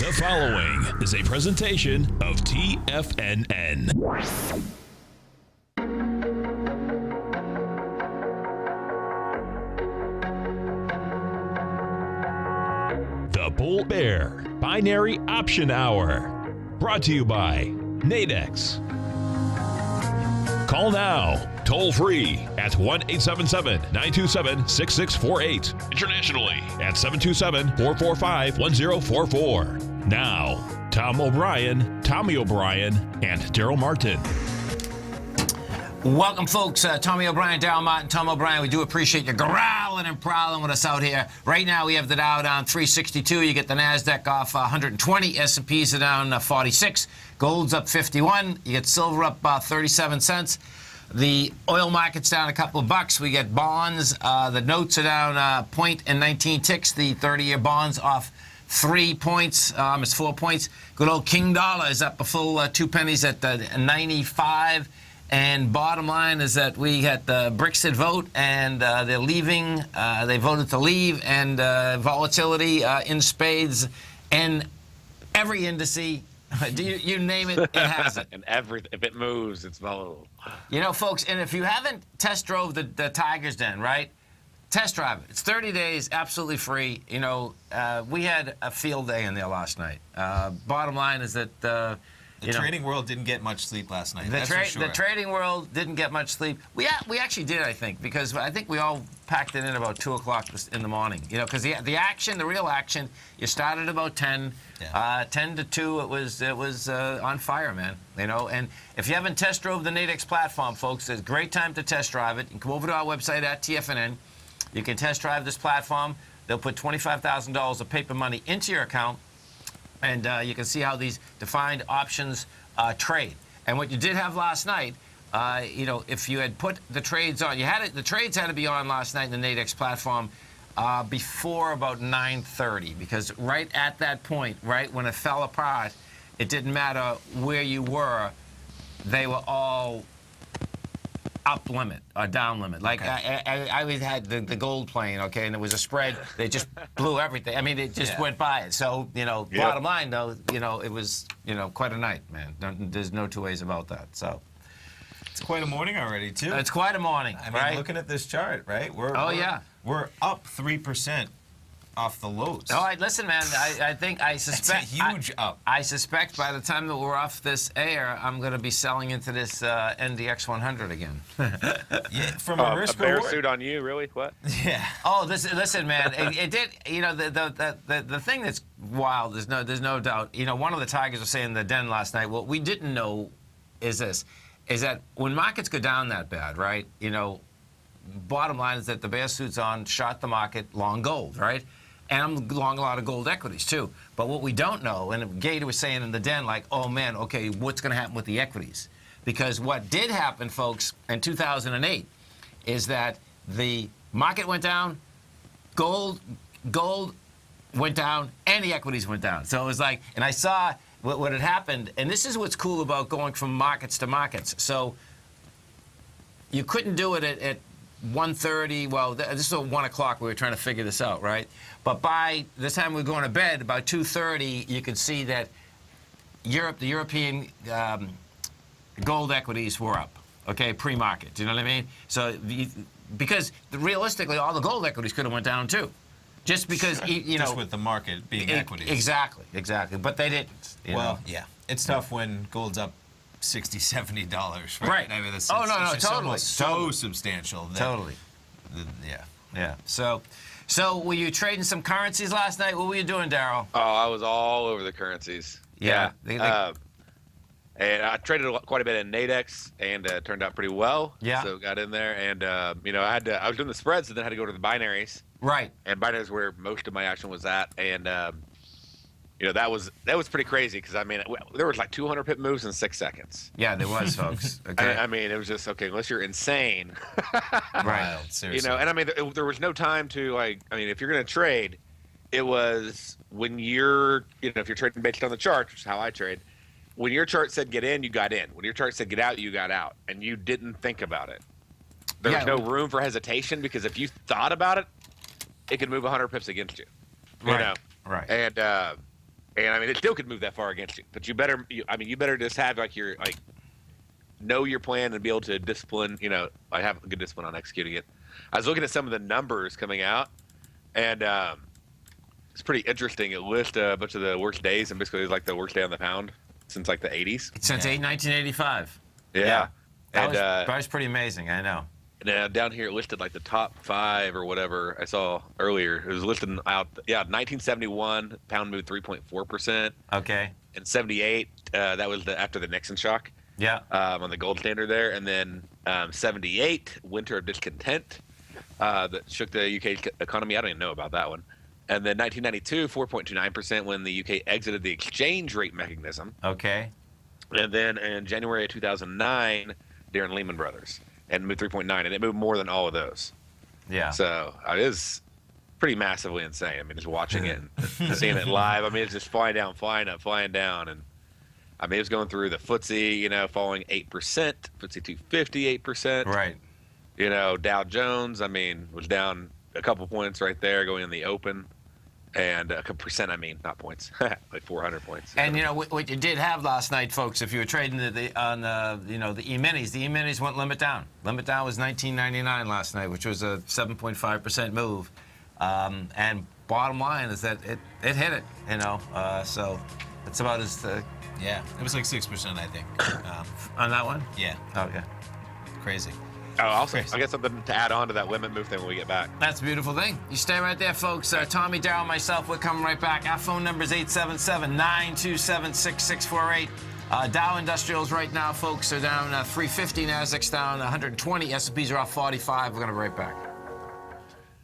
The following is a presentation of TFNN. The Bull Bear Binary Option Hour. Brought to you by Nadex. Call now, toll free at 1-877-927-6648. Internationally at 727-445-1044. Now, Tommy O'Brien, and Darrell Martin. Welcome, folks. Tommy O'Brien, Darrell Martin, Tom O'Brien. We do appreciate you growling and prowling with us out here. Right now, we have the Dow down 362. You get the Nasdaq off 120. S&Ps are down 46. Gold's up 51. You get silver up 37 cents. The oil market's down a couple of bucks. We get bonds. The notes are down point and 19 ticks. The 30-year bonds off 3 points. It's 4 points. Good old King Dollar is up a full 2 pennies at 95. And bottom line is that we had the Brexit vote, and they're leaving. They voted to leave, and volatility in spades, and every indice, you name it, it has it. And if it moves, it's volatile. You know, folks, and if you haven't test drove the Tiger's Den, right? Test drive it. It's 30 days, absolutely free. You know, we had a field day in there last night. Bottom line is that the trading world didn't get much sleep last night. That's for sure. The trading world didn't get much sleep. We actually did, I think, because I think we all packed it in about 2 o'clock in the morning. You know, because the action, the real action, you started about 10. Yeah. 10 to 2, it was on fire, man. You know, and if you haven't test drove the Nadex platform, folks, it's a great time to test drive it. You can come over to our website at TFNN. You can test drive this platform. They'll put $25,000 of paper money into your account. And you can see how these defined options trade. And what you did have last night, you know, if you had put the trades on, the trades had to be on last night in the Nadex platform before about 9:30, because right at that point, right when it fell apart, it didn't matter where you were, they were all up limit or down limit. Like, okay. I had the gold playing, okay, and there was a spread. They just blew everything. I mean, it just went by it. So, you know, bottom line, though, you know, it was, you know, quite a night, man. There's no two ways about that. So it's quite a morning already, too. It's quite a morning, I mean, right? looking at this chart, right? We're up 3% off the lows. All right, listen, man. I suspect that's a huge up. I suspect by the time that we're off this air, I'm going to be selling into this NDX 100 again. Yeah, from a risk bear reward. suit on you, really? What? Yeah. Oh, listen, man. It did. You know, the thing that's wild. There's no doubt. You know, one of the Tigers was saying in the den last night. What we didn't know is that when markets go down that bad, right? You know, bottom line is that the bear suit's on, shot the market long gold, right? And I'm long a lot of gold equities, too. But what we don't know, and Gator was saying in the den, like, oh, man, okay, what's going to happen with the equities? Because what did happen, folks, in 2008 is that the market went down, gold went down, and the equities went down. So it was like, and I saw what had happened, and this is what's cool about going from markets to markets. So you couldn't do it at 1:30, well, this was 1 o'clock, we were trying to figure this out, right? But by the time we were going to bed, about 2:30, you could see that the European gold equities were up, okay, pre-market, do you know what I mean? So, because realistically, all the gold equities could have went down too. Just because, you know. Just with the market being equities. Exactly, but they didn't. Well, yeah, it's tough when gold's up $60, $70, right? I mean, it's totally. So substantial. That, totally. Yeah. So were you trading some currencies last night? What were you doing, Darrell? Oh, I was all over the currencies. Yeah. And I traded quite a bit in Nadex, and it turned out pretty well. Yeah. So got in there, and you know, I was doing the spreads, and then I had to go to the binaries. Right. And binaries where most of my action was at, and you know, that was pretty crazy, because I mean, there was like 200 pip moves in 6 seconds. Yeah, there was, folks. Okay. I mean, it was just, okay, unless you're insane. Right. Seriously. You know, and I mean, there was no time to, like, I mean, if you're going to trade, it was when you're, you know, if you're trading based on the chart, which is how I trade, when your chart said get in, you got in. When your chart said get out, you got out. And you didn't think about it. There was no room for hesitation, because if you thought about it, it could move 100 pips against you. You know? Right. And And I mean, it still could move that far against you. But you better just have like know your plan and be able to discipline. I have a good discipline on executing it. I was looking at some of the numbers coming out, and it's pretty interesting. It lists a bunch of the worst days, and basically it's like the worst day on the pound since like the 80s. Since 1985. Yeah. That was pretty amazing. I know. And down here it listed like the top 5 or whatever I saw earlier. It was listed out. 1971 pound moved 3.4%. Okay. And 78 that was after the Nixon shock. Yeah. On the gold standard there, and then 78 winter of discontent that shook the UK economy. I don't even know about that one. And then 1992 4.29% when the UK exited the exchange rate mechanism. Okay. And then in January of 2009 during Lehman Brothers, and moved 3.9, and it moved more than all of those. Yeah. So it is pretty massively insane. I mean, just watching it and seeing it live. I mean, it's just flying down, flying up, flying down, and I mean, it was going through the FTSE, falling 8%, FTSE 250 8%. Right. Dow Jones, I mean, was down a couple points right there going in the open. And a percent, not points, like 400 points. And what you did have last night, folks, if you were trading the E-minis, the E-minis went limit down. Limit down was 19.99 last night, which was a 7.5% move. And bottom line is that it hit it, so it's about as Yeah, it was like 6%, I think. on that one. Yeah. Okay. Crazy. Oh, also, I got something to add on to that limit move thing when we get back. That's a beautiful thing. You stay right there, folks. Tommy, Darrell, myself, we're coming right back. Our phone number is 877-927-6648. Dow Industrials right now, folks, are down 350. Nasdaq's down 120. S&Ps are off 45. We're going to be right back.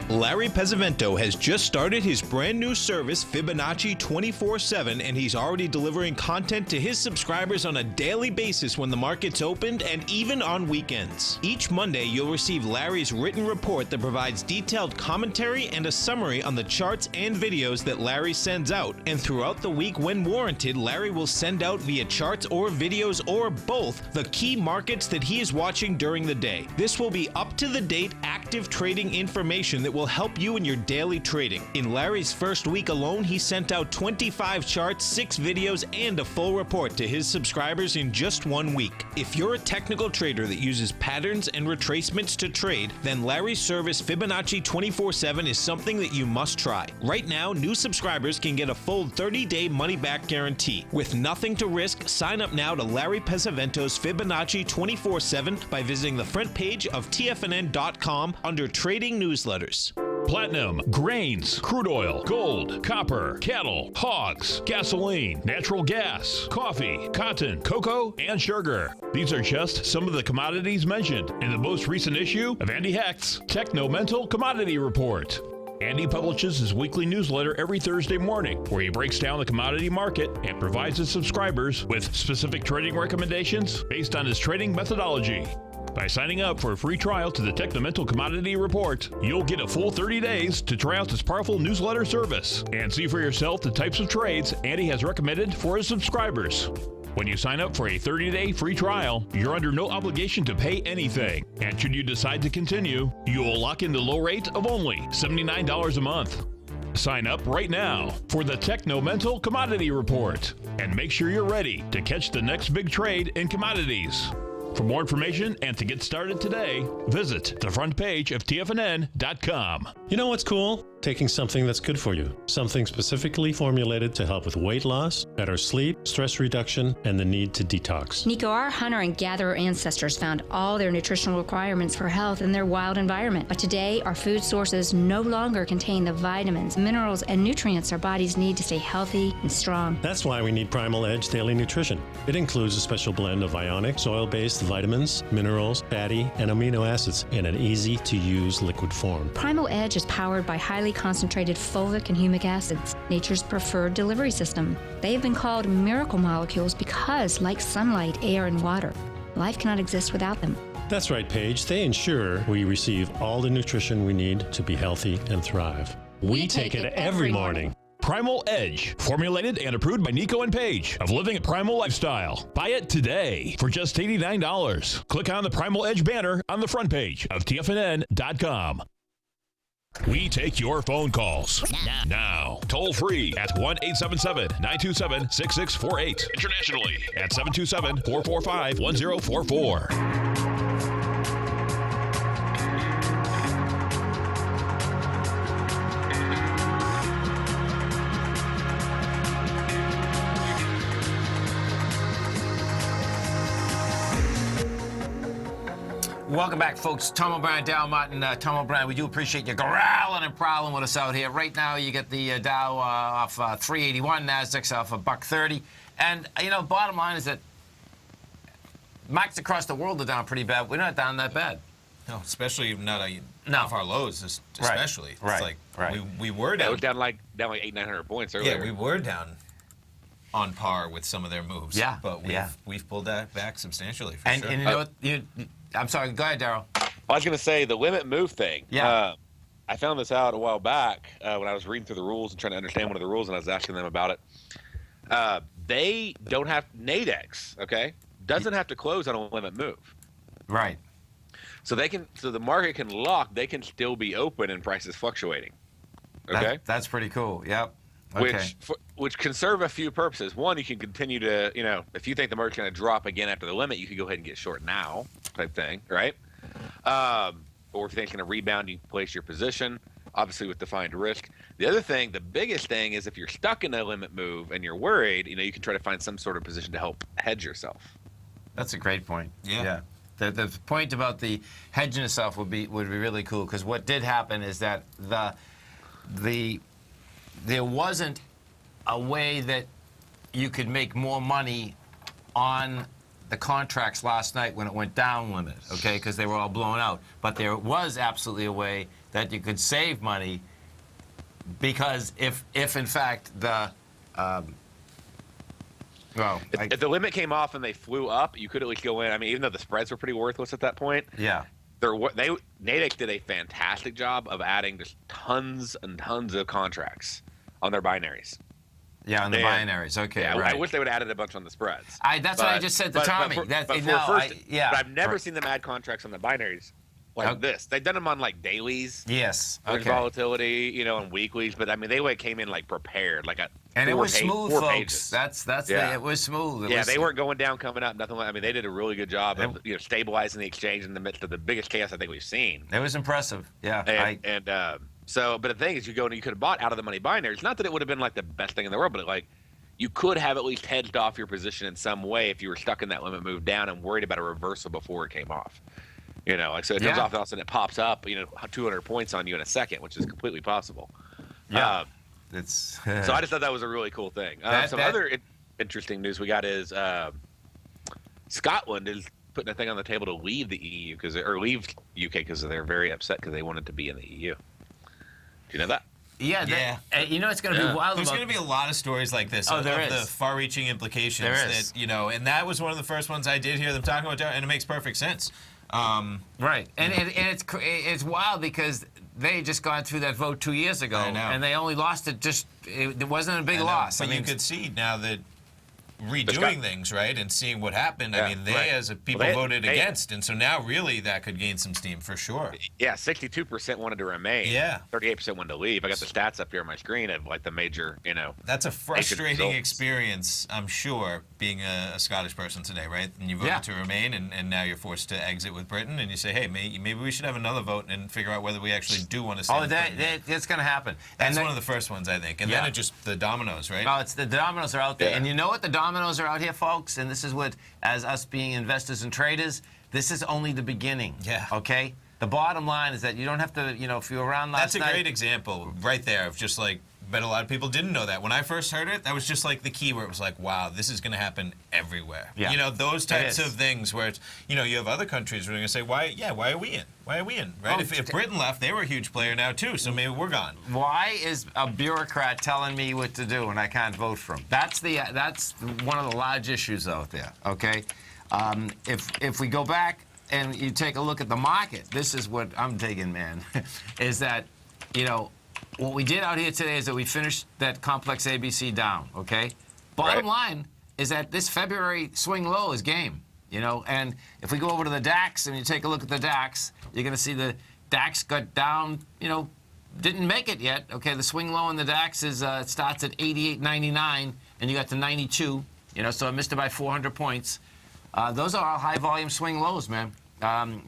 Larry Pesavento has just started his brand new service, Fibonacci 24/7, and he's already delivering content to his subscribers on a daily basis when the market's opened and even on weekends. Each Monday, you'll receive Larry's written report that provides detailed commentary and a summary on the charts and videos that Larry sends out. And throughout the week, when warranted, Larry will send out via charts or videos or both the key markets that he is watching during the day. This will be up-to-the-date, active trading information that will help you in your daily trading. In Larry's first week alone, he sent out 25 charts, 6 videos, and a full report to his subscribers in just 1 week. If you're a technical trader that uses patterns and retracements to trade, then Larry's service Fibonacci 24/7 is something that you must try. Right now, new subscribers can get a full 30-day money-back guarantee. With nothing to risk, sign up now to Larry Pesavento's Fibonacci 24/7 by visiting the front page of TFNN.com under Trading Newsletters. Platinum, grains, crude oil, gold, copper, cattle, hogs, gasoline, natural gas, coffee, cotton, cocoa, and sugar. These are just some of the commodities mentioned in the most recent issue of Andy Hecht's Techno-Mental Commodity Report. Andy publishes his weekly newsletter every Thursday morning, where he breaks down the commodity market and provides his subscribers with specific trading recommendations based on his trading methodology. By signing up for a free trial to the Techno-Mental Commodity Report, you'll get a full 30 days to try out this powerful newsletter service and see for yourself the types of trades Andy has recommended for his subscribers. When you sign up for a 30-day free trial, you're under no obligation to pay anything. And should you decide to continue, you will lock in the low rate of only $79 a month. Sign up right now for the Techno-Mental Commodity Report and make sure you're ready to catch the next big trade in commodities. For more information and to get started today, visit the front page of TFNN.com. You know what's cool? Taking something that's good for you. Something specifically formulated to help with weight loss, better sleep, stress reduction, and the need to detox. Nico, our hunter and gatherer ancestors found all their nutritional requirements for health in their wild environment. But today, our food sources no longer contain the vitamins, minerals, and nutrients our bodies need to stay healthy and strong. That's why we need Primal Edge Daily Nutrition. It includes a special blend of ionic, soil-based vitamins, minerals, fatty, and amino acids in an easy-to-use liquid form. Primal Edge is powered by highly concentrated fulvic and humic acids, nature's preferred delivery system. They have been called miracle molecules because, like sunlight, air, and water, life cannot exist without them. That's right, Paige. They ensure we receive all the nutrition we need to be healthy and thrive. We take it every morning. Primal Edge, formulated and approved by Nico and Paige of Living a Primal Lifestyle. Buy it today for just $89. Click on the Primal Edge banner on the front page of TFNN.com. We take your phone calls now Toll free at 1-877-927-6648. Internationally at 727-445-1044. Welcome back, folks. Tom O'Brien and Darrell Martin. Tom O'Brien, we do appreciate you growling and prowling with us out here. Right now, you get the Dow off 381, Nadex off $130. And, bottom line is that markets across the world are down pretty bad. We're not down that bad. No, especially not off our lows, especially. Right. It's like right. we were down. It was down like 800-900 points earlier. Yeah, we were down on par with some of their moves. Yeah. But we've pulled that back substantially for sure. And you know what? I'm sorry. Go ahead, Darrell. I was going to say the limit move thing. Yeah. I found this out a while back when I was reading through the rules and trying to understand one of the rules, and I was asking them about it. They don't have Nadex. Okay, doesn't have to close on a limit move. Right. So the market can lock. They can still be open and prices fluctuating. Okay. That's pretty cool. Yep. Okay. Which can serve a few purposes. One, you can continue to, if you think the market's going to drop again after the limit, you can go ahead and get short now, type thing, right? Or if you think it's going to rebound, you can place your position, obviously with defined risk. The other thing, the biggest thing, is if you're stuck in a limit move and you're worried, you can try to find some sort of position to help hedge yourself. That's a great point. Yeah. The point about the hedging itself would be really cool, because what did happen is that there wasn't a way that you could make more money on the contracts last night when it went down limit, okay, because they were all blown out. But there was absolutely a way that you could save money, because if in fact if the limit came off and they flew up, you could at least go in. I mean, even though the spreads were pretty worthless at that point. Yeah. Nadex did a fantastic job of adding just tons and tons of contracts on their binaries. Yeah, on the binaries. Okay, yeah, right. I wish they would have added a bunch on the spreads. That's what I just said to Tommy. But I've never seen them add contracts on the binaries like this. They've done them on like dailies. Yes. There's volatility, and weeklies. But I mean, they came in like prepared, like and it was smooth, folks. Pages. It was smooth. They weren't going down, coming up, nothing like. I mean, they did a really good job of stabilizing the exchange in the midst of the biggest chaos I think we've seen. It was impressive. Yeah. But the thing is, you could have bought out of the money binaries. Not that it would have been like the best thing in the world, but you could have at least hedged off your position in some way if you were stuck in that limit move down and worried about a reversal before it came off. So it comes off and all of a sudden it pops up, 200 points on you in a second, which is completely possible. Yeah. So I just thought that was a really cool thing. Other interesting news we got is Scotland is putting a thing on the table to leave the EU or leave UK because they're very upset because they wanted to be in the EU. Do you know that? Yeah. It's going to be wild. There's going to be a lot of stories like this of the far-reaching implications. There is. And that was one of the first ones I did hear them talking about, and it makes perfect sense. Right, and it's wild because they had just gone through that vote 2 years ago, and they only lost it. It wasn't a big loss. But you could see now that redoing things, right, and seeing what happened. I mean, they as a people voted against, and so now really that could gain some steam for sure. Yeah, 62% wanted to remain. Yeah, 38% wanted to leave. I got the stats up here on my screen of the major, That's a frustrating experience, I'm sure, being a Scottish person today, right? And you voted to remain, and now you're forced to exit with Britain, and you say, hey, maybe we should have another vote and figure out whether we actually do want to stay. That's going to happen. That's one of the first ones, I think, and then it just the dominoes, right? Well, it's the dominoes are out there, and you know what the dominoes are out here, folks, and this is what, as us being investors and traders, this is only the beginning. Yeah. Okay? The bottom line is that you don't have to, if you're around last night. That's a great example right there of just but a lot of people didn't know that. When I first heard it, that was just the key where it was wow, this is going to happen everywhere. Yeah. Those types of things where it's, you have other countries who are going to say, why are we in? Why are we in? Right? If Britain left, they were a huge player now too, so maybe we're gone. Why is a bureaucrat telling me what to do and I can't vote for him? That's one of the large issues out there, okay? If we go back and you take a look at the market, this is what I'm digging, man, is that, what we did out here today is that we finished that complex ABC down, okay? Bottom line is that this February swing low is game, and if we go over to the DAX and you take a look at the DAX, you're going to see the DAX got down, didn't make it yet. Okay, the swing low in the DAX is it starts at 88.99, and you got to 92. So I missed it by 400 points. Those are our high volume swing lows, man.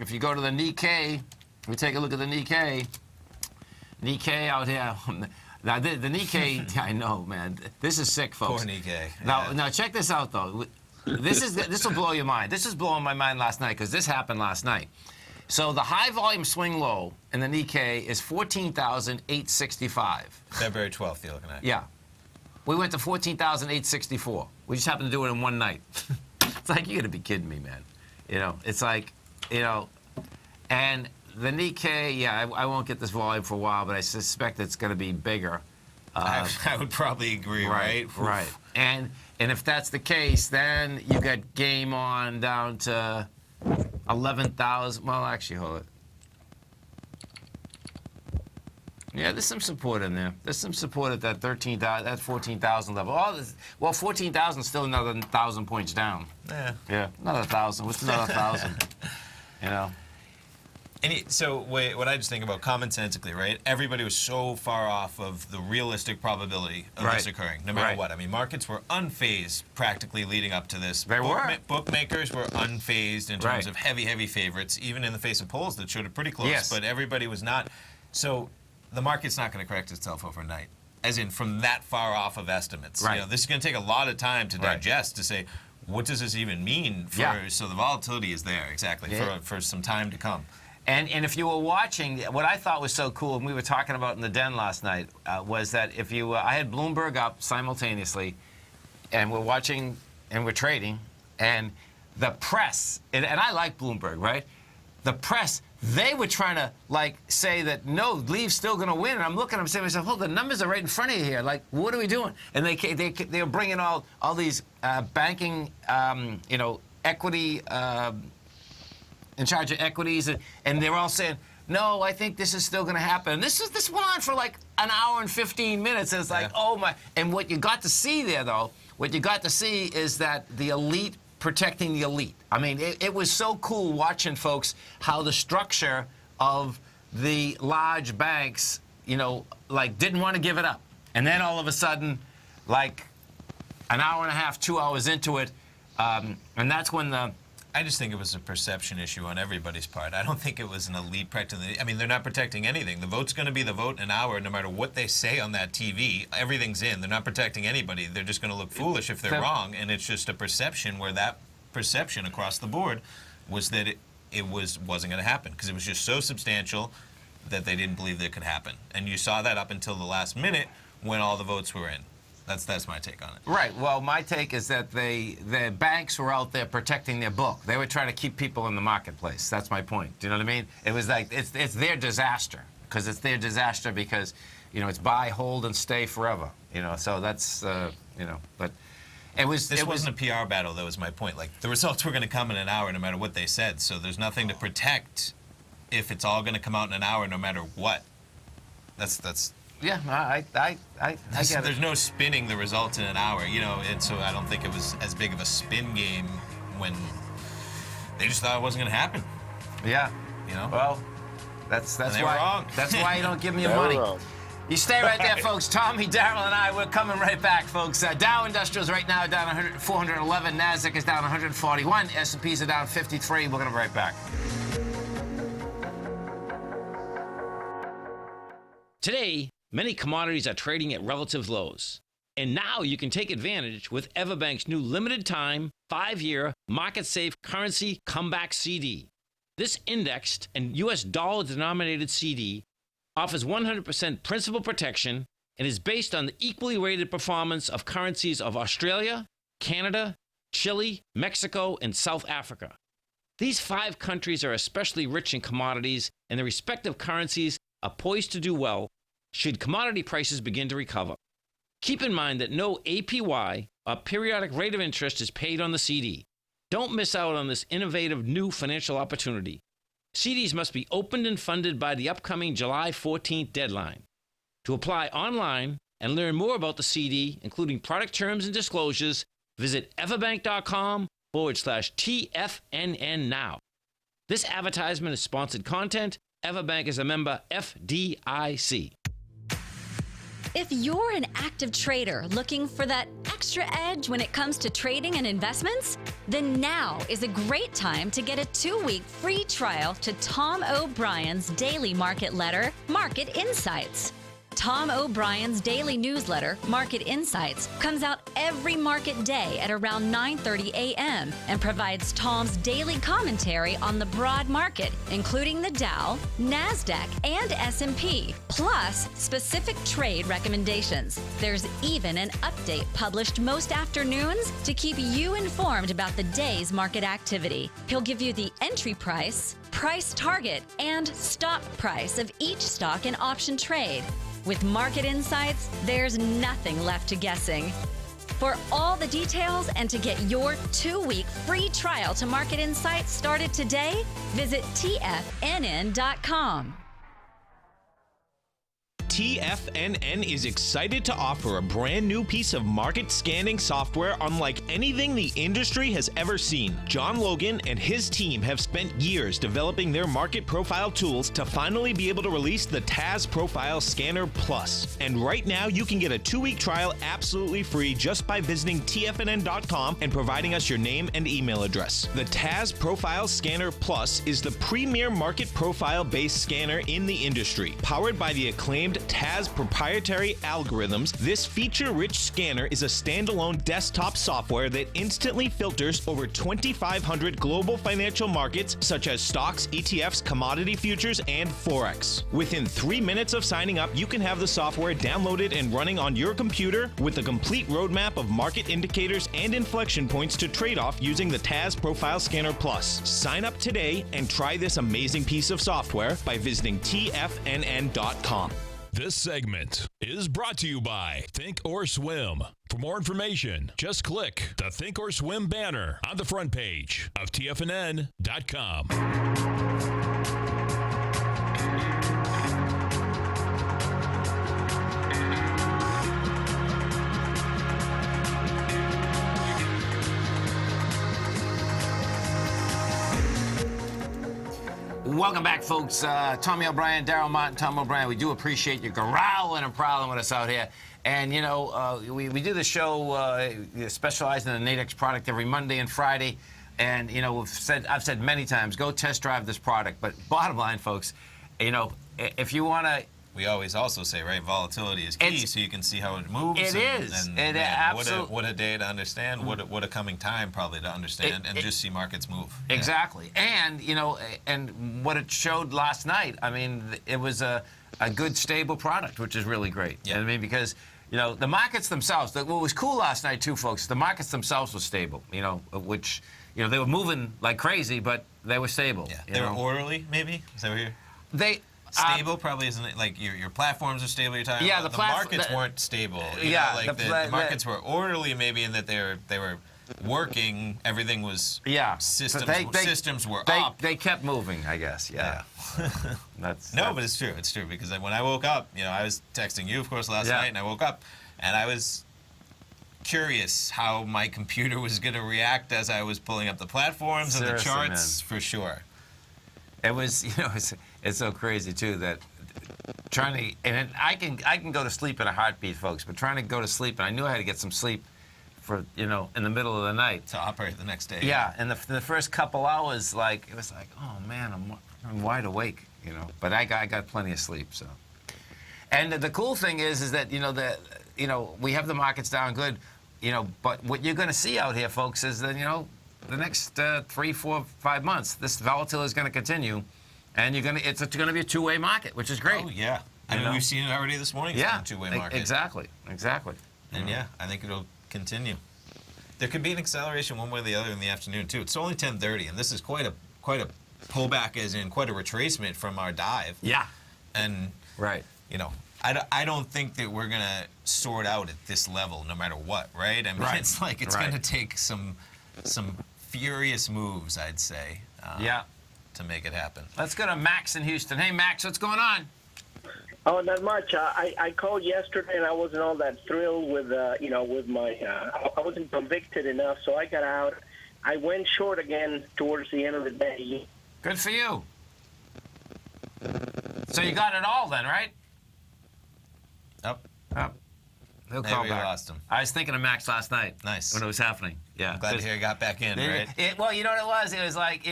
If you go to the Nikkei, we take a look at the Nikkei. Nikkei out here. Now the Nikkei, I know, man. This is sick, folks. Poor Nikkei. Now check this out, though. This will blow your mind. This is blowing my mind last night because this happened last night. So the high volume swing low in the Nikkei is 14,865. February 12th, you're looking at. Yeah. We went to 14,864. We just happened to do it in one night. It's like, you got to be kidding me, man. It's like, and the Nikkei, yeah, I won't get this volume for a while, but I suspect it's going to be bigger. I would probably agree, right? Right. And if that's the case, then you got game on down to 11,000. Well, actually, hold it. Yeah, there's some support in there. There's some support at that 13,000, that 14,000 level. Well, 14,000 is still another 1,000 points down. Yeah, another 1,000. What's another 1,000? So what I just think about commonsensically, right? Everybody was so far off of the realistic probability of this occurring, no matter what. I mean, markets were unfazed practically leading up to this. They were. Bookmakers were unfazed in terms of heavy favorites, even in the face of polls that showed it pretty close. But everybody was not. So the market's not going to correct itself overnight, as in from that far off of estimates. This is going to take a lot of time to digest, to say, what does this even mean? So the volatility is there, for some time to come. And if you were watching, what I thought was so cool, and we were talking about in the den last night, was that if you, I had Bloomberg up simultaneously, and we're watching and we're trading, and the press, and I like Bloomberg, right? The press, they were trying to say that no, Lee's still going to win, and I'm looking, I'm saying to myself, hold, the numbers are right in front of you here. Like, what are we doing? And they were bringing all these banking, equity. In charge of equities, and they were all saying, no, I think this is still going to happen. And this went on for like an hour and 15 minutes. And it's like, oh my. And what you got to see there, though, is that the elite protecting the elite. I mean, it was so cool watching, folks, how the structure of the large banks, didn't want to give it up. And then all of a sudden, like an hour and a half, 2 hours into it, and that's when I just think it was a perception issue on everybody's part. I don't think it was an elite protecting. I mean, they're not protecting anything. The vote's going to be the vote in an hour, no matter what they say on that TV. Everything's in. They're not protecting anybody. They're just going to look foolish if they're wrong, and it's just a perception where that perception across the board was that it wasn't going to happen because it was just so substantial that they didn't believe that it could happen. And you saw that up until the last minute when all the votes were in. That's my take on it. Right. Well, my take is that the banks were out there protecting their book. They were trying to keep people in the marketplace. That's my point. Do you know what I mean? It was like it's their disaster because it's their disaster because it's buy, hold, and stay forever. So that's but it was. This wasn't a PR battle. That was my point. Like the results were going to come in an hour, no matter what they said. So there's nothing to protect if it's all going to come out in an hour, no matter what. That's. Yeah, I get it. There's no spinning the results in an hour, and so I don't think it was as big of a spin game when they just thought it wasn't going to happen. Yeah. Well, that's and they why. Were wrong. That's why you don't give me your money. You stay right there, folks. Tommy, Darrell, and we're coming right back, folks. Dow Industrials right now down 411. Nasdaq is down 141. S&Ps are down 53. We're going to be right back. Today, many commodities are trading at relative lows. And now you can take advantage with Everbank's new limited time, 5-year, market-safe currency comeback CD. This indexed and U.S. dollar-denominated CD offers 100% principal protection and is based on the equally rated performance of currencies of Australia, Canada, Chile, Mexico, and South Africa. These 5 countries are especially rich in commodities, and their respective currencies are poised to do well should commodity prices begin to recover. Keep in mind that no APY, or periodic rate of interest, is paid on the CD. Don't miss out on this innovative new financial opportunity. CDs must be opened and funded by the upcoming July 14th deadline. To apply online and learn more about the CD, including product terms and disclosures, visit everbank.com/TFNN now. This advertisement is sponsored content Everbank is a member FDIC. If you're an active trader looking for that extra edge when it comes to trading and investments, then now is a great time to get a 2-week free trial to Tom O'Brien's daily market letter, Market Insights. Tom O'Brien's daily newsletter, Market Insights, comes out every market day at around 9:30 a.m. and provides Tom's daily commentary on the broad market, including the Dow, NASDAQ, and S&P, plus specific trade recommendations. There's even an update published most afternoons to keep you informed about the day's market activity. He'll give you the entry price, price target, and stop price of each stock and option trade. With Market Insights, there's nothing left to guessing. For all the details and to get your 2-week free trial to Market Insights started today, visit TFNN.com. TFNN is excited to offer a brand new piece of market scanning software unlike anything the industry has ever seen. John Logan and his team have spent years developing their market profile tools to finally be able to release the TAS Profile Scanner Plus. And right now you can get a 2-week trial absolutely free just by visiting TFNN.com and providing us your name and email address. The TAS Profile Scanner Plus is the premier market profile based scanner in the industry. Powered by the acclaimed TAS proprietary algorithms, this feature-rich scanner is a standalone desktop software that instantly filters over 2,500 global financial markets such as stocks, ETFs, commodity futures, and Forex. Within 3 minutes of signing up, you can have the software downloaded and running on your computer with a complete roadmap of market indicators and inflection points to trade off using the TAS Profile Scanner Plus. Sign up today and try this amazing piece of software by visiting TFNN.com. This segment is brought to you by Think or Swim. For more information, just click the Think or Swim banner on the front page of TFNN.com. Welcome back, folks. Tommy O'Brien, Darrell Martin, Tom O'Brien. We do appreciate you growling and prowling with us out here. And, you know, we do the show specializing in the Nadex product every Monday and Friday. And, you know, I've said many times, go test drive this product. But bottom line, folks, you know, if you want to... We always also say, right, volatility is key, so you can see how it moves. It is. And absolutely. What a day to understand, what a coming time probably to understand, and just see markets move. Exactly. Yeah. And, you know, and what it showed last night, I mean, it was a good, stable product, which is really great. Yeah. I mean, because, you know, the markets themselves, what was cool last night, too, folks, the markets themselves were stable, you know, which, you know, they were moving like crazy, but they were stable. Yeah. They were orderly, maybe? Is that what you're... Stable probably isn't it? Like your platforms are stable. You're talking. Yeah, the markets weren't stable. You know, like the markets were orderly, maybe in that they were working. Everything was systems were up. They kept moving, I guess. Yeah. But it's true. It's true because when I woke up, you know, I was texting you, of course, last night, and I woke up, and I was curious how my computer was going to react as I was pulling up the platforms and the charts, for sure. It was, you know, it's so crazy too that trying to, and I can go to sleep in a heartbeat, folks, but trying to go to sleep, and I knew I had to get some sleep for, you know, in the middle of the night to operate the next day. Yeah, and the first couple hours, like it was like, oh man, I'm wide awake, you know, but I got plenty of sleep, so. And the cool thing is that you know we have the markets down good, you know, but what you're going to see out here, folks, is that you know. The next 3, 4, 5 months, this volatility is going to continue, and it's going to be a two-way market, which is great. Oh yeah, I mean we've seen it already this morning. It's a two-way market. Exactly. And yeah, I think it'll continue. There could be an acceleration one way or the other in the afternoon too. It's only 10:30, and this is quite a pullback, as in quite a retracement from our dive. Yeah. And you know, I don't think that we're gonna sort out at this level no matter what, right? I mean, it's like it's gonna take some furious moves, I'd say, to make it happen. Let's go to Max in Houston. Hey, Max, what's going on? Oh, not much. I called yesterday, and I wasn't all that thrilled with, you know, with my, I wasn't convicted enough, so I got out. I went short again towards the end of the day. Good for you. So you got it all then, right? Up. He'll Maybe call we back. lost him. I was thinking of Max last night. Nice. When it was happening. Yeah. I'm glad to hear he got back in, right? Well, you know what it was? It was like,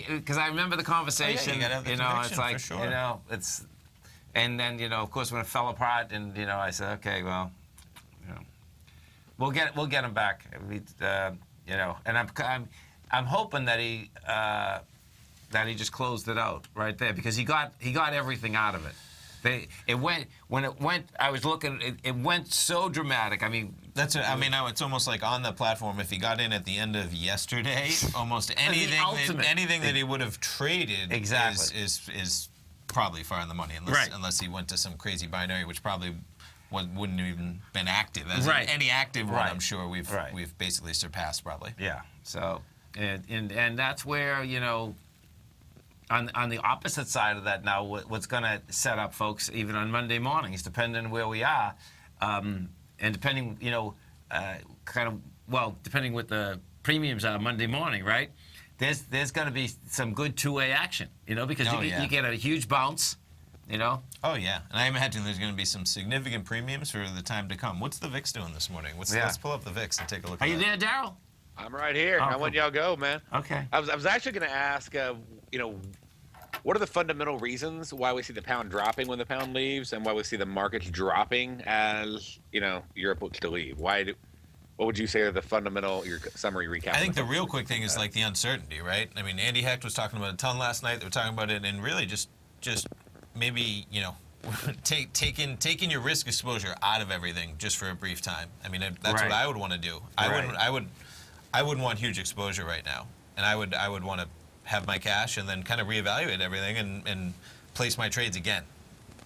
because I remember the conversation. you gotta have the it's conviction, like, for sure. it's, and then, of course, when it fell apart, and, I said, okay, well, we'll get him back. And I'm hoping that he just closed it out right there, because he got everything out of it. I was looking. It went so dramatic. I mean, it's almost like on the platform. If he got in at the end of yesterday, almost anything that he would have traded is probably far in the money, unless he went to some crazy binary, which probably wouldn't have even been active. Any active one, I'm sure we've basically surpassed probably. Yeah. So and that's where On the opposite side of that now, what's going to set up folks even on Monday mornings, depending on where we are, and depending, depending what the premiums are Monday morning, right? There's going to be some good two-way action, because you get a huge bounce, Oh, yeah. And I imagine there's going to be some significant premiums for the time to come. What's the VIX doing this morning? Let's pull up the VIX and take a look at it. Are you there, Darrell? I'm right here. I want y'all go, man. Okay. I was actually going to ask, what are the fundamental reasons why we see the pound dropping when the pound leaves, and why we see the markets dropping as Europe looks to leave? What would you say are the fundamental? Your summary recap. I think the real quick thing is like the uncertainty, right? I mean, Andy Hecht was talking about a ton last night. They were talking about it, and really just maybe taking your risk exposure out of everything just for a brief time. I mean, that's what I would want to do. I wouldn't want huge exposure right now, and I would want to have my cash and then kind of reevaluate everything and place my trades again.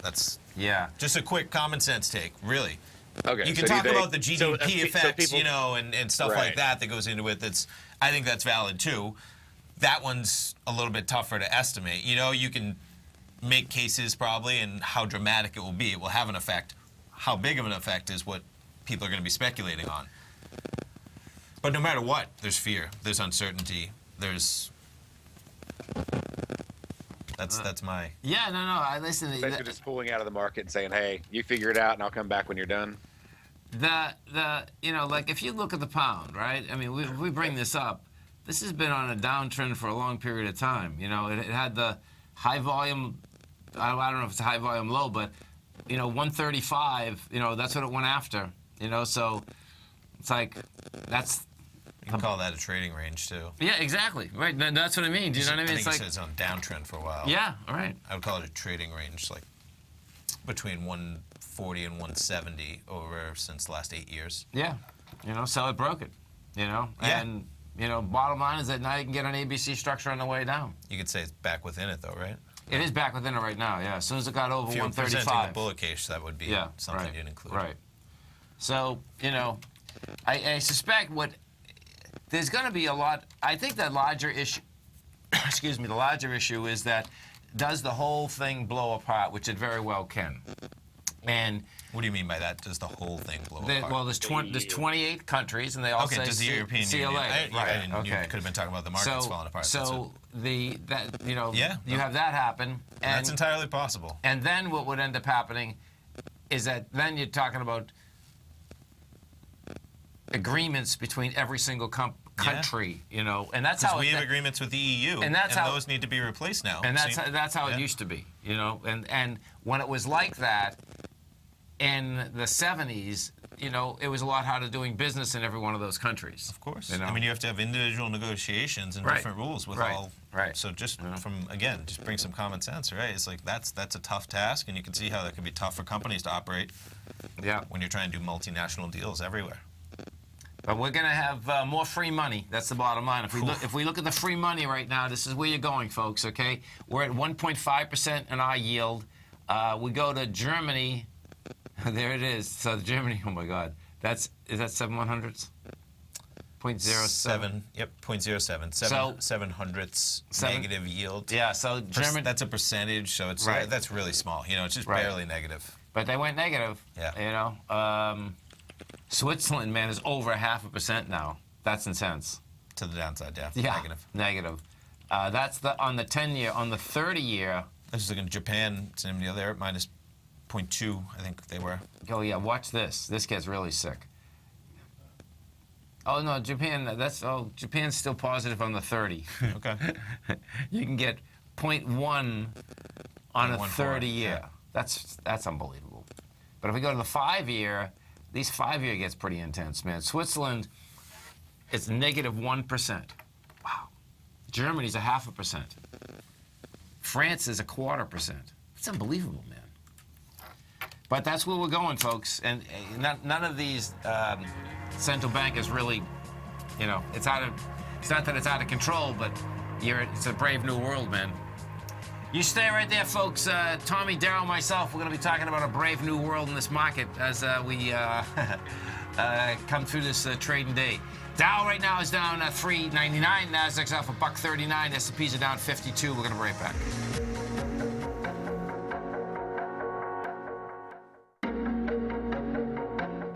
That's just a quick common sense take, really. Okay. You can talk about the GDP effects, and stuff like that goes into it. I think that's valid too. That one's a little bit tougher to estimate. You can make cases probably, and how dramatic it will be. It will have an effect. How big of an effect is what people are going to be speculating on. But no matter what, there's fear, there's uncertainty, there's. That's my. Yeah, no. I listen. Basically, just pulling out of the market and saying, "Hey, you figure it out, and I'll come back when you're done." Like if you look at the pound, right? I mean, we bring this up. This has been on a downtrend for a long period of time. It had the high volume. I don't know if it's a high volume low, but 135. That's what it went after. So it's like that's. You can call that a trading range too. Yeah, exactly. Right. That's what I mean. Do you know what I mean? I think it's on downtrend for a while. Yeah. All right. I would call it a trading range, like between 140 and 170 over since the last 8 years. Yeah. So it broke it. And bottom line is that now you can get an ABC structure on the way down. You could say it's back within it though, right? It is back within it right now. Yeah. As soon as it got over if 135. Presenting the bullet case, that would be something you'd include. Right. So I suspect there's going to be a lot. I think the larger issue, the larger issue is that does the whole thing blow apart, which it very well can. And what do you mean by that? Does the whole thing blow apart? Well, there's 28 countries, and they all say does the European CLA. Union. Right. You could have been talking about the markets falling apart. So you have that happen. And that's entirely possible. And then what would end up happening is that then you're talking about agreements between every single country, and that's how we have agreements with the EU, and those need to be replaced now. And that's how it used to be, and when it was like that in the 70s, it was a lot harder doing business in every one of those countries. Of course. I mean, you have to have individual negotiations and different rules with all. Right. So just just bring some common sense, right? It's like that's a tough task, and you can see how that can be tough for companies to operate. Yeah. When you're trying to do multinational deals everywhere. But we're going to have more free money. That's the bottom line. If we look at the free money right now, this is where you're going, folks, okay? We're at 1.5% in our yield. We go to Germany. There it is. So Germany, oh, my God. Is that 7/100ths? 0.07. Yep, 0.07. 7/100ths negative yield. Yeah, so Germany. That's a percentage, so it's that's really small. It's just barely negative. But they went negative. Yeah. Switzerland, man, is over 0.5% now. That's intense. To the downside, yeah. Negative. That's on the 10-year. On the 30-year, I was looking at Japan, same deal there, minus 0.2, I think they were. Oh, yeah, watch this. This gets really sick. Oh, no, Japan, Japan's still positive on the 30. Okay. You can get 0.1 on a 30-year. Yeah. That's unbelievable. But if we go to the 5-year, these 5-year gets pretty intense, man. Switzerland, it's negative 1%. Wow. Germany's 0.5%. France is 0.25%. It's unbelievable, man. But that's where we're going, folks. And none of these central bankers really, it's not that it's out of control, but it's a brave new world, man. You stay right there, folks. Tommy, Darrell, myself, we're going to be talking about a brave new world in this market as we come through this trading day. Dow right now is down $3.99. Nasdaq's off $1.39. S&Ps are down 52. We're going to be right back.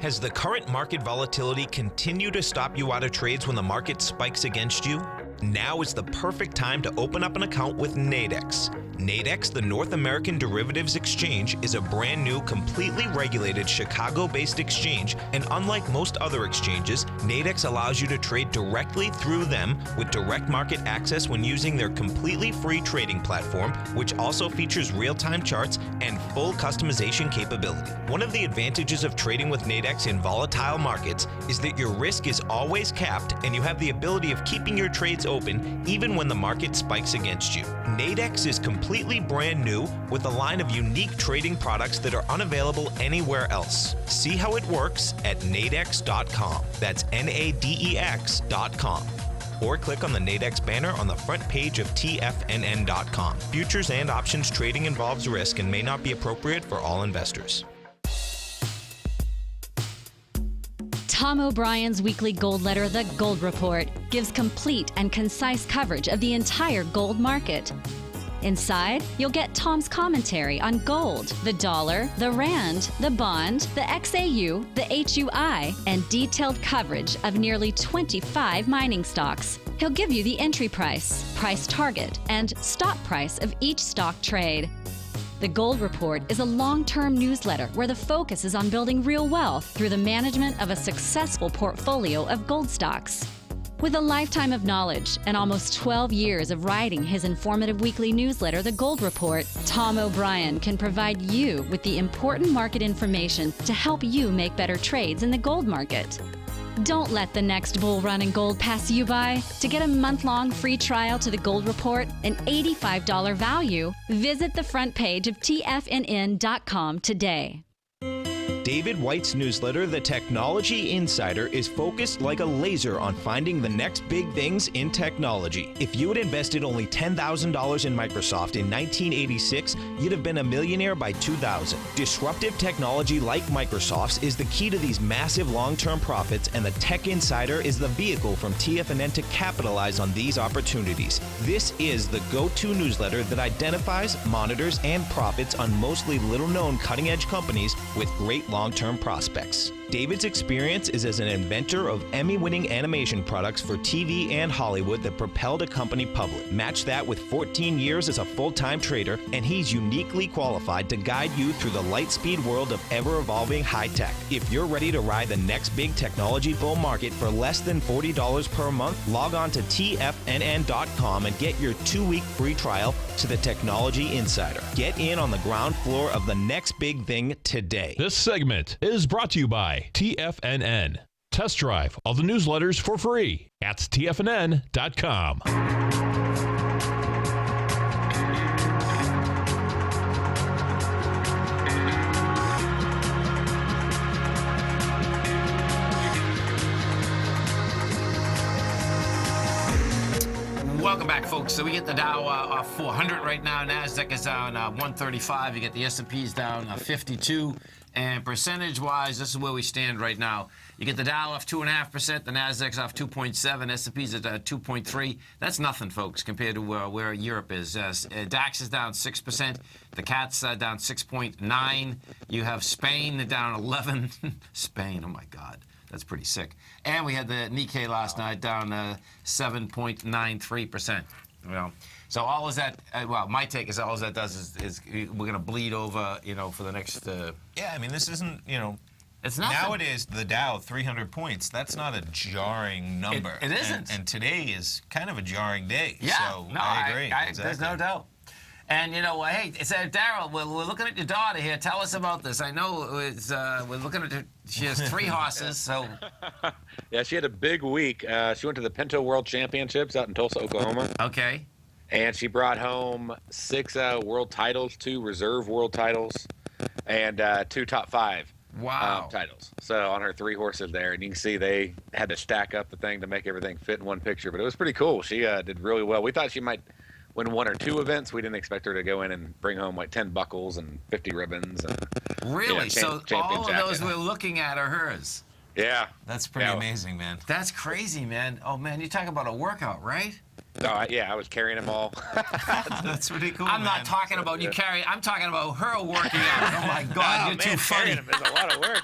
Has the current market volatility continued to stop you out of trades when the market spikes against you? Now is the perfect time to open up an account with Nadex. Nadex, the North American Derivatives Exchange, is a brand new, completely regulated Chicago-based exchange, and unlike most other exchanges, Nadex allows you to trade directly through them with direct market access when using their completely free trading platform, which also features real-time charts and full customization capability. One of the advantages of trading with Nadex in volatile markets is that your risk is always capped and you have the ability of keeping your trades open even when the market spikes against you. Nadex is completely brand new with a line of unique trading products that are unavailable anywhere else. See how it works at nadex.com. That's Nadex.com. Or click on the Nadex banner on the front page of TFNN.com. Futures and options trading involves risk and may not be appropriate for all investors. Tom O'Brien's weekly gold letter, The Gold Report, gives complete and concise coverage of the entire gold market. Inside, you'll get Tom's commentary on gold, the dollar, the rand, the bond, the XAU, the HUI, and detailed coverage of nearly 25 mining stocks. He'll give you the entry price, price target, and stop price of each stock trade. The Gold Report is a long-term newsletter where the focus is on building real wealth through the management of a successful portfolio of gold stocks. With a lifetime of knowledge and almost 12 years of writing his informative weekly newsletter, The Gold Report, Tom O'Brien can provide you with the important market information to help you make better trades in the gold market. Don't let the next bull run in gold pass you by. To get a month-long free trial to The Gold Report, an $85 value, visit the front page of TFNN.com today. David White's newsletter, The Technology Insider, is focused like a laser on finding the next big things in technology. If you had invested only $10,000 in Microsoft in 1986, you'd have been a millionaire by 2000. Disruptive technology like Microsoft's is the key to these massive long-term profits, and the Tech Insider is the vehicle from TFNN to capitalize on these opportunities. This is the go-to newsletter that identifies, monitors, and profits on mostly little-known cutting-edge companies with great long-term prospects. David's experience is as an inventor of Emmy-winning animation products for TV and Hollywood that propelled a company public. Match that with 14 years as a full-time trader, and he's uniquely qualified to guide you through the light-speed world of ever-evolving high-tech. If you're ready to ride the next big technology bull market for less than $40 per month, log on to TFNN.com and get your 2-week free trial to the Technology Insider. Get in on the ground floor of the next big thing today. This segment is brought to you by TFNN. Test drive all the newsletters for free at TFNN.com. Welcome back, folks. So we get the Dow off 400 right now. Nasdaq is down 135. You get the S&Ps down 52. And percentage-wise, this is where we stand right now. You get the Dow off 2.5%, the Nasdaq's off 2.7, S&P's at 2.3. That's nothing, folks, compared to where Europe is. DAX is down 6%. The CAT's down 6.9. You have Spain down 11. Spain, oh my God. That's pretty sick. And we had the Nikkei last night down 7.93%. You know, so all is that. Well, my take is all that does is we're going to bleed over. You know, for the next. Yeah, I mean, this isn't. You know, it's not nowadays the Dow 300 points. That's not a jarring number. It isn't. And today is kind of a jarring day. Yeah. So No, I agree. There's Exactly. no doubt. And, you know, hey, so Darrell, we're looking at your daughter here. Tell us about this. I know it's, we're looking at her. She has 3 horses, so. Yeah, she had a big week. She went to the Pinto World Championships out in Tulsa, Oklahoma. Okay. And she brought home 6 world titles, 2 reserve world titles, and 2 top 5 titles. So on her 3 horses there, and you can see they had to stack up the thing to make everything fit in one picture. But it was pretty cool. She did really well. We thought she might win 1 or 2 events. We didn't expect her to go in and bring home like 10 buckles and 50 ribbons. And, really? So champion all of those we're looking at are hers? Yeah. That's pretty amazing, man. That's crazy, man. Oh, man, you talk about a workout, right? Oh, I was carrying them all. That's pretty cool. I'm not talking about you carry. I'm talking about her working out. Oh, my God, you're too funny. Them is a lot of work.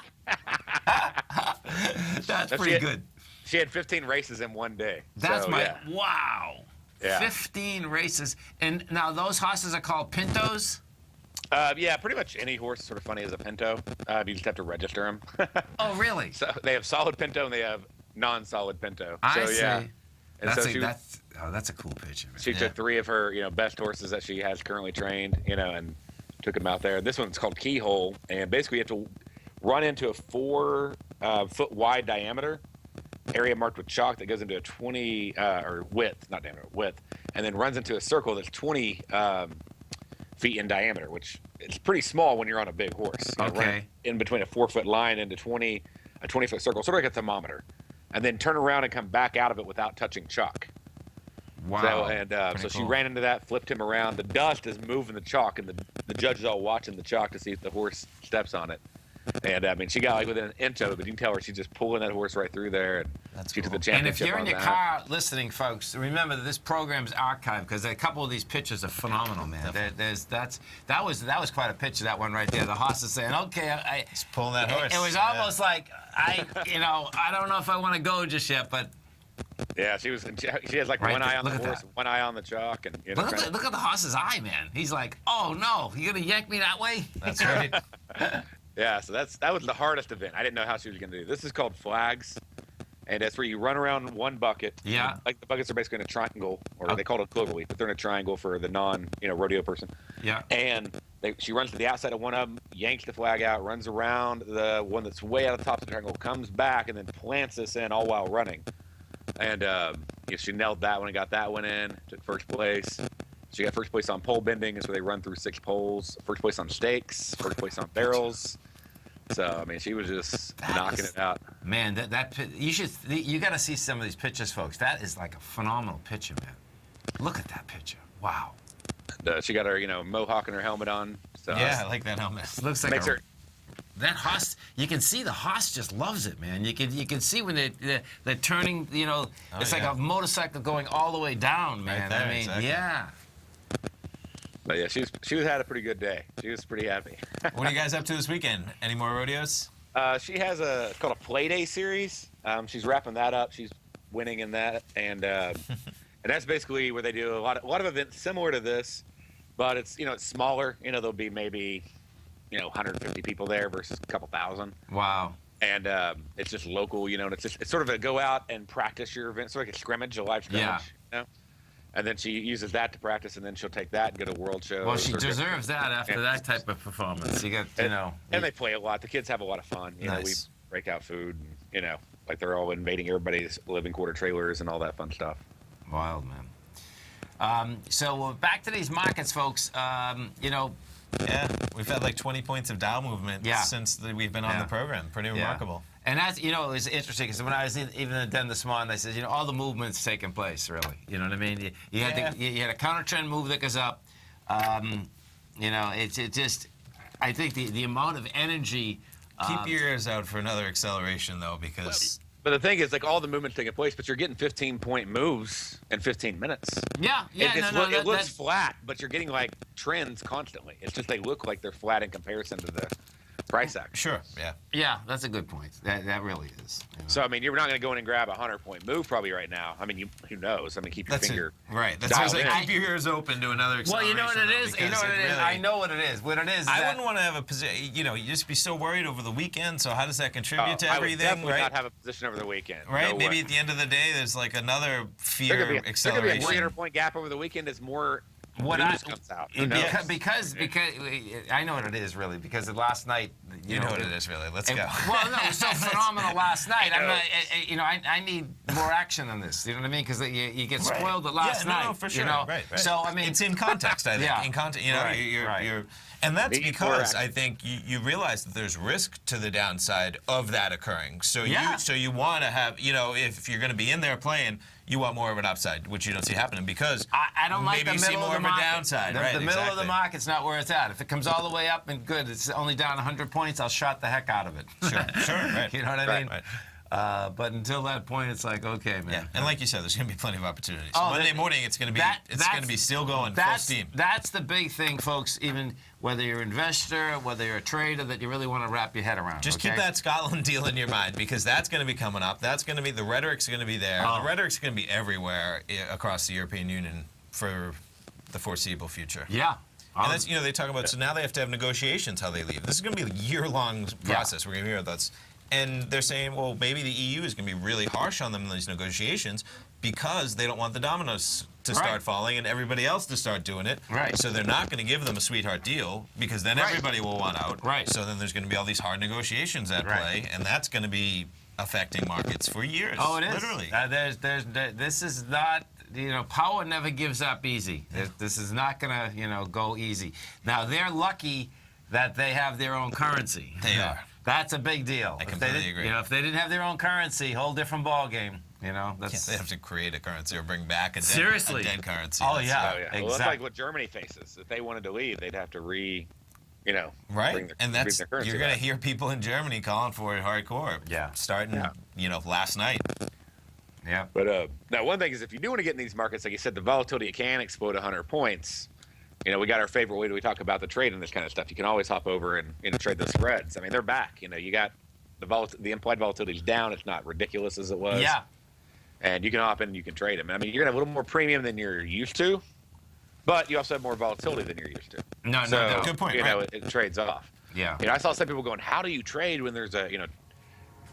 That's pretty good. She had 15 races in one day. That's so, wow. Yeah. 15 races. And now those horses are called Pintos? Yeah, pretty much any horse is sort of funny as a Pinto. You just have to register them. Oh, really? So they have solid Pinto and they have non-solid Pinto. I see. Yeah. And that's a cool picture, man. She took 3 of her, best horses that she has currently trained, and took them out there. This one's called Keyhole, and basically you have to run into a 4-foot wide diameter area marked with chalk that goes into a 20 or width, not diameter, width, and then runs into a circle that's 20 feet in diameter, which is pretty small when you're on a big horse. Okay. In between a 4-foot line into a 20-foot circle, sort of like a thermometer, and then turn around and come back out of it without touching chalk. Wow. So she ran into that, flipped him around. The dust is moving the chalk, and the judge is all watching the chalk to see if the horse steps on it. And I mean, she got like within an inch of it, but you can tell her she's just pulling that horse right through there. And she took the championship. And if you're in your on car listening, folks, remember that this program's archived because a couple of these pictures are phenomenal, man. That was quite a picture, that one right there. The horse is saying, "Okay, just pulling that horse." It was almost like I don't know if I want to go just yet, but. Yeah, she has like one eye on the horse, one eye on the chalk, and look at the horse's eye, man. He's like, "Oh no, you gonna yank me that way?" That's right. Yeah, so that was the hardest event. I didn't know how she was gonna do. This is called flags, and that's where you run around one bucket. Yeah. Like the buckets are basically in a triangle, or they call it a cloverleaf, but they're in a triangle for the rodeo person. Yeah. And she runs to the outside of one of them, yanks the flag out, runs around the one that's way out of the top of the triangle, comes back, and then plants this in all while running. And she nailed that one and got that one in, took first place. She got first place on pole bending, is where they run through 6 poles. First place on stakes, first place on barrels. So I mean, she was just knocking it out. Man, you got to see some of these pictures, folks. That is like a phenomenal picture, man. Look at that picture. Wow. And, she got her, mohawk and her helmet on. So yeah, I like that helmet. Looks like that horse. You can see the horse just loves it, man. You can see when they're turning. It's like a motorcycle going all the way down, man. Right there, I mean, exactly. yeah. But yeah, she had a pretty good day. She was pretty happy. What are you guys up to this weekend? Any more rodeos? She has it's called a Play Day series. She's wrapping that up. She's winning in that, and that's basically where they do a lot of events similar to this, but it's it's smaller. There'll be maybe 150 people there versus a couple thousand. Wow. And it's just local, and it's sort of a go out and practice your event, sort of like a scrimmage, a live scrimmage. Yeah. And then she uses that to practice, and then she'll take that and go to world shows. Well, she deserves that after that type of performance. You got, And they play a lot. The kids have a lot of fun. Nice. We break out food, and, like they're all invading everybody's living quarter trailers and all that fun stuff. Wild, man. So back to these markets, folks. Yeah, we've had like 20 points of Dow movement since we've been on the program. Pretty remarkable. And as it was interesting because when I was even in the den this morning, I said, all the movement's taking place, really. You know what I mean? You had a counter trend move that goes up. It's just, I think the amount of energy. Keep your ears out for another acceleration, though, because. But the thing is, like, all the movement's taking place, but you're getting 15-point moves in 15 minutes. Yeah. It looks flat, but you're getting like trends constantly. It's just they look like they're flat in comparison to price action. Sure. Yeah. Yeah, that's a good point. That really is. You know. So I mean, you're not going to go in and grab a 100-point move probably right now. I mean, who knows? I mean, keep your finger right. That's dialed what in. keep your ears open to another acceleration. Well, you know what it is. You know what it is. Really, I know what it is. What it is. I wouldn't want to have a position. You just be so worried over the weekend. So how does that contribute to everything? I would definitely right? not have a position over the weekend. Right. No Maybe way. at the end of the day, there's like another fear There could be acceleration. a 300-point gap over the weekend as more news comes out. Because I know what it is really. Because last night, you know what it is really. Let's go. Well, no, it was so phenomenal last night. I need more action than this. You know what I mean? Because you get spoiled at last night. No, for sure. You know? Right. So I mean, it's in context. I think. Yeah. In context, you're and that's because I think you realize that there's risk to the downside of that occurring. So you want to have, if you're going to be in there playing, you want more of an upside, which you don't see happening because I don't like the middle of the market. Downside. The middle of the market's not where it's at. If it comes all the way up and good, it's only down 100 points, I'll shot the heck out of it. Sure, right. You know what I mean? Right. But until that point, it's like, okay, man. Yeah, and like you said, there's going to be plenty of opportunities. Monday morning, it's going to be still going full steam. That's the big thing, folks. Even whether you're an investor, whether you're a trader, that you really want to wrap your head around. Just keep that Scotland deal in your mind because that's going to be coming up. That's going to be the rhetoric's going to be there. The rhetoric's going to be everywhere across the European Union for the foreseeable future. Yeah. And that's they talk about. So now they have to have negotiations how they leave. This is going to be a year-long process. We're going to hear about this. And they're saying, well, maybe the EU is going to be really harsh on them in these negotiations because they don't want the dominoes to start falling and everybody else to start doing it. Right. So they're not going to give them a sweetheart deal because then everybody will want out. Right. So then there's going to be all these hard negotiations at play, and that's going to be affecting markets for years. Oh, it is. Literally. This is not. Power never gives up easy. This is not going to go easy. Now they're lucky that they have their own currency. They are. That's a big deal. I completely agree. If they didn't have their own currency, whole different ball game. That's they have to create a currency or bring back a dead currency. Oh yeah, exactly. Well, that's like what Germany faces. If they wanted to leave, they'd have to right. Bring And their currency you're going to back. hear people in Germany calling for it hardcore. Yeah. Starting, last night. Yeah. But now one thing is, if you do want to get in these markets, like you said, the volatility can explode 100 points. We got our favorite way we talk about the trade and this kind of stuff. You can always hop over and trade those spreads. I mean, they're back. You got the implied volatility is down. It's not ridiculous as it was. Yeah. And you can hop in and you can trade them. I mean, you're going to have a little more premium than you're used to, but you also have more volatility than you're used to. No. Good point. It trades off. Yeah. I saw some people going, how do you trade when there's a,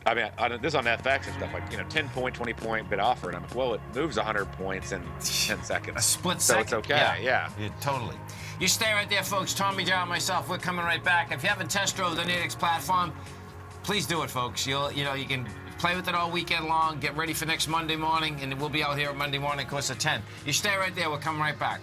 I mean, this on FX and stuff like 10-point, 20-point bid offer, and I'm like, well, it moves 100 points in 10 seconds. A split so second. it's okay. Yeah. Totally. You stay right there, folks. Tommy, Darrell, and myself, we're coming right back. If you haven't test drove the Nadex platform, please do it, folks. You can play with it all weekend long. Get ready for next Monday morning, and we'll be out here Monday morning, of course, at 10. You stay right there. We're coming right back.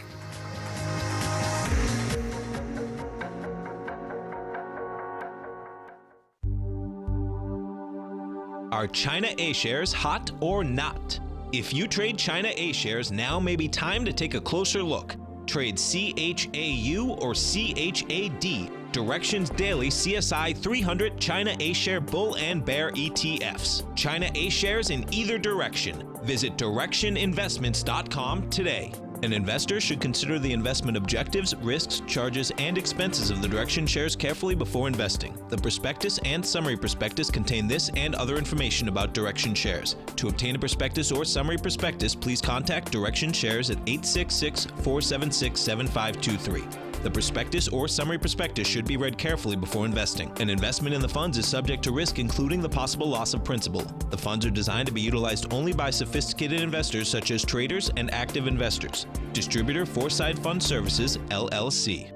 Are China A-shares hot or not? If you trade China A-shares, now may be time to take a closer look. Trade CHAU or CHAD, Directions Daily CSI 300 China A-share Bull and Bear ETFs. China A-shares in either direction. Visit directioninvestments.com today. An investor should consider the investment objectives, risks, charges, and expenses of the Direction shares carefully before investing. The prospectus and summary prospectus contain this and other information about Direction shares. To obtain a prospectus or summary prospectus, please contact Direction Shares at 866-476-7523. The prospectus or summary prospectus should be read carefully before investing. An investment in the funds is subject to risk, including the possible loss of principal. The funds are designed to be utilized only by sophisticated investors such as traders and active investors. Distributor Foreside Fund Services, LLC.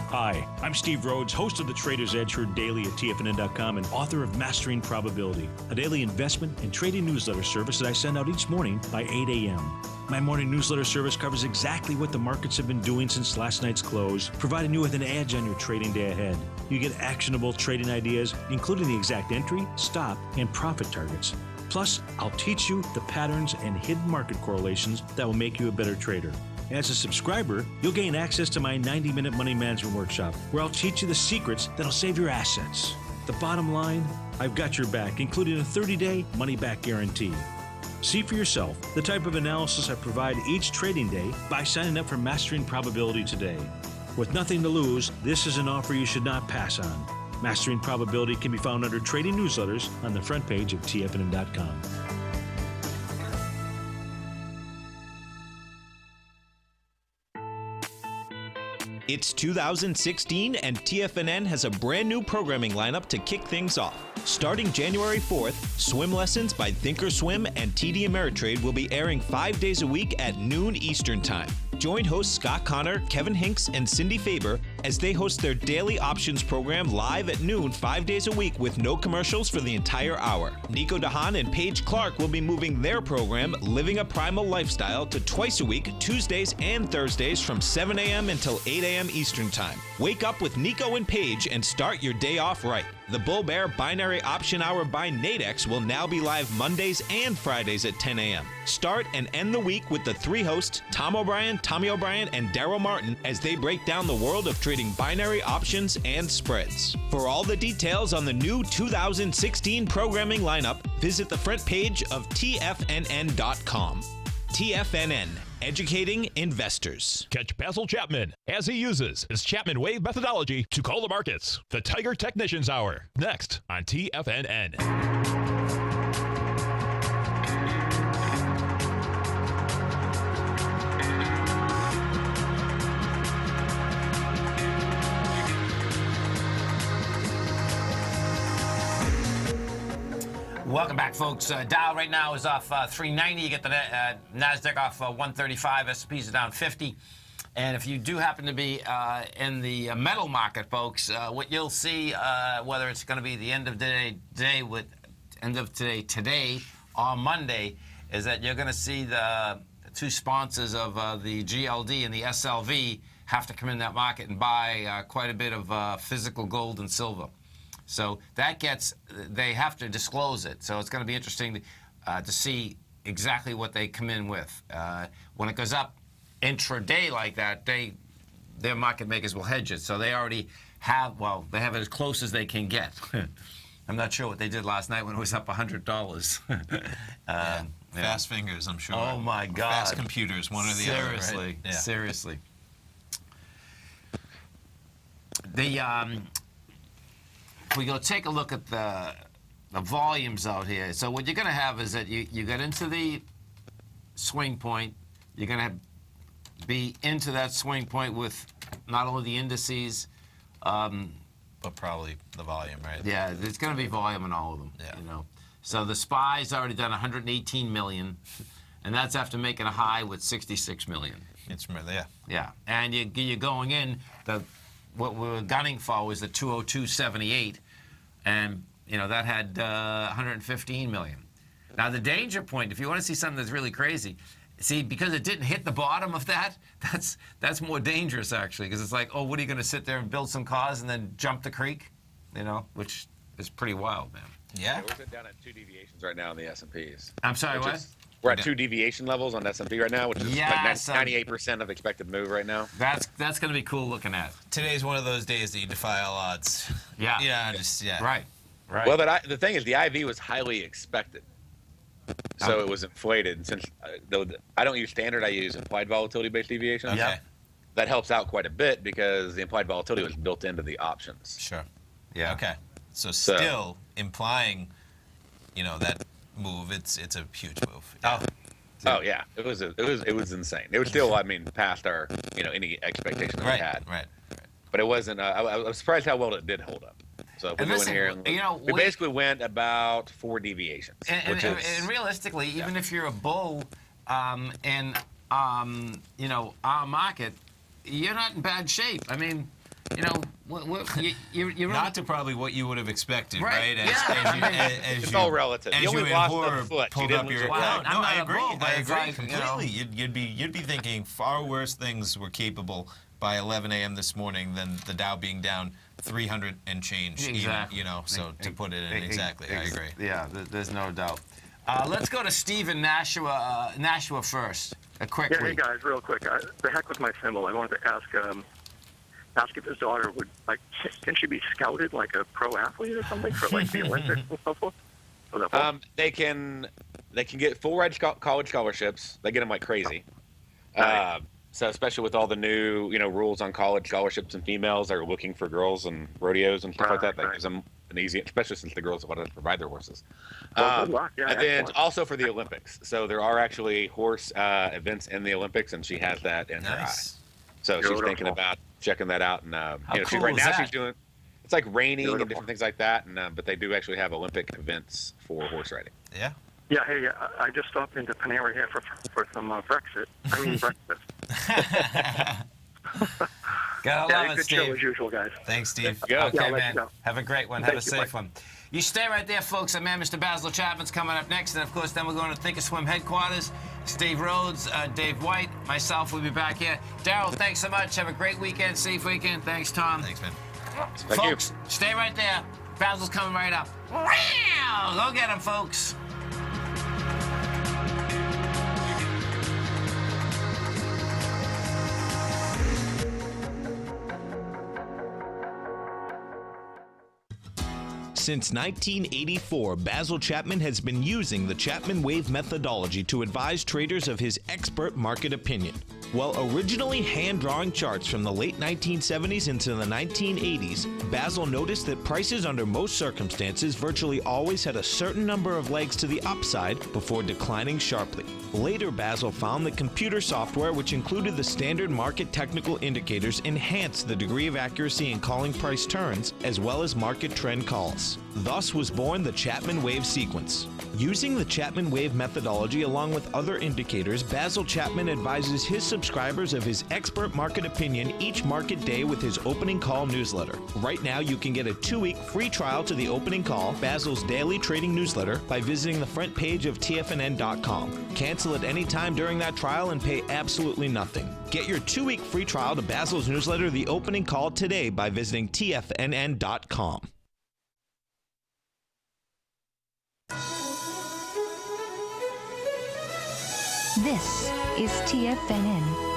Hi, I'm Steve Rhodes, host of the Trader's Edge, heard daily at TFNN.com and author of Mastering Probability, a daily investment and trading newsletter service that I send out each morning by 8 a.m. My morning newsletter service covers exactly what the markets have been doing since last night's close, providing you with an edge on your trading day ahead. You get actionable trading ideas, including the exact entry, stop, and profit targets. Plus, I'll teach you the patterns and hidden market correlations that will make you a better trader. As a subscriber, you'll gain access to my 90-minute money management workshop, where I'll teach you the secrets that'll save your assets. The bottom line, I've got your back, including a 30-day money-back guarantee. See for yourself the type of analysis I provide each trading day by signing up for Mastering Probability today. With nothing to lose, this is an offer you should not pass on. Mastering Probability can be found under Trading Newsletters on the front page of TFNN.com. It's 2016 and TFNN has a brand new programming lineup to kick things off. Starting January 4th, Swim Lessons by Thinkorswim and TD Ameritrade will be airing 5 days a week at noon Eastern Time. Join hosts Scott Connor, Kevin Hinks, and Cindy Faber as they host their daily options program live at noon 5 days a week with no commercials for the entire hour. Nico DeHaan and Paige Clark will be moving their program, Living a Primal Lifestyle, to twice a week, Tuesdays and Thursdays from 7 a.m. until 8 a.m. Eastern Time. Wake up with Nico and Paige and start your day off right. The Bull Bear Binary Option Hour by Nadex will now be live Mondays and Fridays at 10 a.m. Start and end the week with the three hosts, Tom O'Brien, Tommy O'Brien, and Darrell Martin, as they break down the world of trading binary options and spreads. For all the details on the new 2016 programming lineup, visit the front page of TFNN.com. TFNN, educating investors. Catch Basil Chapman as he uses his Chapman Wave methodology to call the markets. The Tiger Technicians Hour, next on TFNN. Welcome back, folks. Dow right now is off 390. You get the Nasdaq off 135. S&Ps are down 50. And if you do happen to be in the metal market, folks, what you'll see, whether it's going to be the end of today or Monday, is that you're going to see the two sponsors of the GLD and the SLV have to come in that market and buy quite a bit of physical gold and silver. So that they have to disclose it. So it's going to be interesting to see exactly what they come in with. When it goes up intraday like that, their market makers will hedge it. So they already have, they have it as close as they can get. I'm not sure what they did last night when it was up $100. Fast fingers, I'm sure. Oh, my God. Fast computers, one or the other, right? Yeah. Seriously. We go take a look at the volumes out here. So what you're going to have is that you get into the swing point. You're going to be into that swing point with not only the indices, but probably the volume, right? Yeah, there's going to be volume in all of them. Yeah. You know. So the SPY's already done 118 million, and that's after making a high with 66 million. It's yeah. Yeah, and you're going in. What we were gunning for was the 202.78. And, that had 115 million. Now, the danger point, if you want to see something that's really crazy, because it didn't hit the bottom of that, that's more dangerous, actually, because it's like, oh, what are you going to sit there and build some cars and then jump the creek? Which is pretty wild, man. Yeah. We're sitting down at 2 deviations right now in the S&Ps. I'm sorry, what? We're at 2 deviation levels on S&P right now, which is like 98% of expected move right now. That's going to be cool looking at. Today's one of those days that you defy all odds. Yeah. Yeah. Right. Well, the thing is, the IV was highly expected, so it was inflated. Since I don't use standard, I use implied volatility-based deviation. Okay. Yeah. That helps out quite a bit because the implied volatility was built into the options. Sure. Yeah. Okay. So still implying, that move. It's a huge move. Yeah. Oh yeah, it was insane. It was still, past our any expectation that we had. Right. But it wasn't. I was surprised how well it did hold up. So if we go in here, and we basically went about 4 deviations. And realistically, even if you're a bull in our market, you're not in bad shape. I mean, you're not to probably what you would have expected, right? It's all relative. As you only lost a foot. Pulled up your. I agree. I agree completely. You'd be thinking far worse things were capable by 11 a.m. this morning than the Dow being down 300 and change. Exactly. Even, so to put it in exactly, I agree. Yeah, there's no doubt. Let's go to Steve in Nashua first. Quickly. Yeah, hey guys, real quick. The heck with my symbol. I wanted to ask if his daughter would can she be scouted like a pro athlete or something for the Olympics and so forth? Was that full? They can get full ride college scholarships. They get them like crazy. Nice. So especially with all the new rules on college scholarships and females that are looking for girls and rodeos and stuff like that, that gives them an easy, especially since the girls want to provide their horses. Well, good luck. Yeah, and then excellent. also for the Olympics. So there are actually horse events in the Olympics, and she has that in her eye. So she's thinking about checking that out. And cool right is now that? she's doing. It's like raining Beautiful. and different things like that, and but they do actually have Olympic events for horse riding. Yeah. Yeah, hey, I just stopped into Panera here for some breakfast. Gotta Yeah, love it, good show Steve. as usual, guys. Thanks, Steve. Go. Okay, Yeah, I'll let man. you know. Have a great one. Thank Have a you. safe Bye. one. You stay right there, folks. Man, Mr. Basil Chapman's coming up next. And, of course, then we're going to Think or Swim headquarters. Steve Rhodes, Dave White, myself will be back here. Darrell, thanks so much. Have a great weekend, safe weekend. Thanks, Tom. Thanks, man. Thank you. Folks, stay right there. Basil's coming right up. Wow! Go get him, folks. Since 1984, Basil Chapman has been using the Chapman Wave methodology to advise traders of his expert market opinion. While originally hand-drawing charts from the late 1970s into the 1980s, Basil noticed that prices under most circumstances virtually always had a certain number of legs to the upside before declining sharply. Later, Basil found that computer software, which included the standard market technical indicators, enhanced the degree of accuracy in calling price turns, as well as market trend calls. Thus was born the Chapman Wave sequence. Using the Chapman Wave methodology along with other indicators, Basil Chapman advises his subscribers of his expert market opinion each market day with his opening call newsletter. Right now, you can get a 2-week free trial to the opening call, Basil's daily trading newsletter, by visiting the front page of TFNN.com. Cancel at any time during that trial and pay absolutely nothing. Get your 2-week free trial to Basil's newsletter, The Opening Call, today by visiting TFNN.com. This is TFNN.